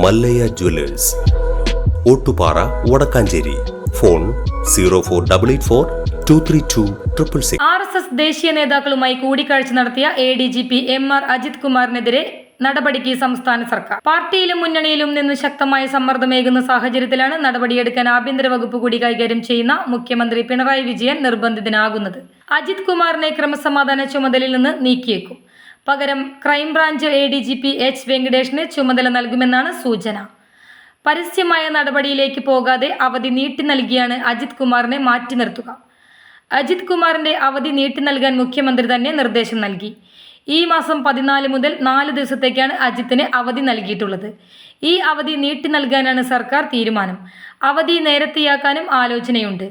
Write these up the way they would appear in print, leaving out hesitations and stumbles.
Mallayya jewellers, Ottupara, Vadakkanchery. Phone 04884232666. RSS ദേശീയ നേതാക്കളുമായി കൂടിക്കാഴ്ച നടത്തിയ ADGP MR അജിത് കുമാറിനെതിരെ നടപടിക്ക് സംസ്ഥാന സർക്കാർ. പാർട്ടിയിലും മുന്നണിയിലും നിന്ന് ശക്തമായ സമ്മർദ്ദമേകുന്ന സാഹചര്യത്തിലാണ് നടപടിയെടുക്കാൻ ആഭ്യന്തര വകുപ്പ് കൂടി കൈകാര്യം ചെയ്യുന്ന മുഖ്യമന്ത്രി പിണറായി വിജയൻ നിർബന്ധിതനാകുന്നത്. അജിത് കുമാറിനെ ക്രമസമാധാന ചുമതലയിൽ നിന്ന് നീക്കിയേക്കും. പകരം ക്രൈംബ്രാഞ്ച് ADGP H വെങ്കടേഷിന് ചുമതല നൽകുമെന്നാണ് സൂചന. പരസ്യമായ നടപടിയിലേക്ക് പോകാതെ അവധി നീട്ടി നൽകിയാണ് അജിത് കുമാറിനെ മാറ്റി നിർത്തുക. അജിത് കുമാറിന്റെ അവധി നീട്ടി നൽകാൻ മുഖ്യമന്ത്രി തന്നെ നിർദ്ദേശം നൽകി. ഈ മാസം 14 മുതൽ 4 ദിവസത്തേക്കാണ് അജിത്തിന് അവധി നൽകിയിട്ടുള്ളത്. ഈ അവധി നീട്ടി നൽകാനാണ് സർക്കാർ തീരുമാനം. അവധി നേരത്തെയാക്കാനും ആലോചനയുണ്ട്.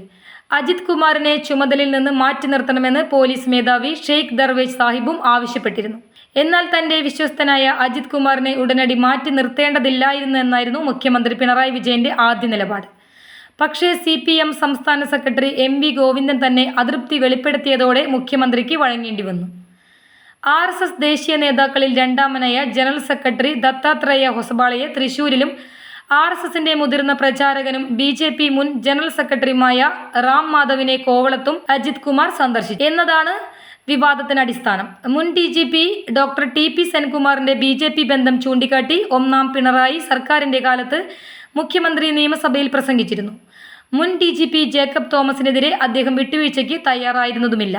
അജിത് കുമാറിനെ ചുമതലയിൽ നിന്ന് മാറ്റി നിർത്തണമെന്ന് പോലീസ് മേധാവി ഷെയ്ഖ് ദർവേഷ് സാഹിബും ആവശ്യപ്പെട്ടിരുന്നു. എന്നാൽ തന്റെ വിശ്വസ്തനായ അജിത് കുമാറിനെ ഉടനടി മാറ്റി നിർത്തേണ്ടതില്ലായിരുന്നു എന്നായിരുന്നു മുഖ്യമന്ത്രി പിണറായി വിജയന്റെ ആദ്യ നിലപാട്. പക്ഷേ CPM സംസ്ഥാന സെക്രട്ടറി MV ഗോവിന്ദൻ തന്നെ അതൃപ്തി വെളിപ്പെടുത്തിയതോടെ മുഖ്യമന്ത്രിക്ക് വഴങ്ങേണ്ടി വന്നു. RSS ദേശീയ നേതാക്കളിൽ രണ്ടാമനായ ജനറൽ സെക്രട്ടറി ദത്താത്രേയ ഹൊസബാളയെ തൃശൂരിലും RSSന്റെ മുതിർന്ന പ്രചാരകനും BJP മുൻ ജനറൽ സെക്രട്ടറിയുമായ റാം മാധവിനെ കോവളത്തും അജിത് കുമാർ സന്ദർശിച്ചു എന്നതാണ് വിവാദത്തിന് അടിസ്ഥാനം. മുൻ DGP ഡോക്ടർ TP സെൻകുമാറിന്റെ BJP ബന്ധം ചൂണ്ടിക്കാട്ടി 1ാം പിണറായി സർക്കാരിന്റെ കാലത്ത് മുഖ്യമന്ത്രി നിയമസഭയിൽ പ്രസംഗിച്ചിരുന്നു. മുൻ DGP ജേക്കബ് തോമസിനെതിരെ അദ്ദേഹം വിട്ടുവീഴ്ചയ്ക്ക് തയ്യാറായിരുന്നതുമില്ല.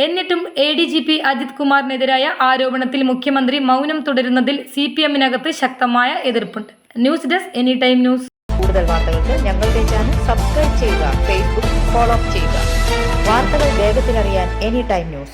എന്നിട്ടും ADGP അജിത് കുമാറിനെതിരായ ആരോപണത്തിൽ മുഖ്യമന്ത്രി മൗനം തുടരുന്നതിൽ CPMനകത്ത് ശക്തമായ എതിർപ്പുണ്ട്. News desk any time news. കൂടുതൽ വാർത്തകൾക്ക് ഞങ്ങളുടെ ചാനൽ സബ്സ്ക്രൈബ് ചെയ്യുക, ഫേസ്ബുക്ക് ഫോളോ ചെയ്യുക. വാർത്തകൾ വേഗത്തിലറിയാൻ എനി ടൈം ന്യൂസ്.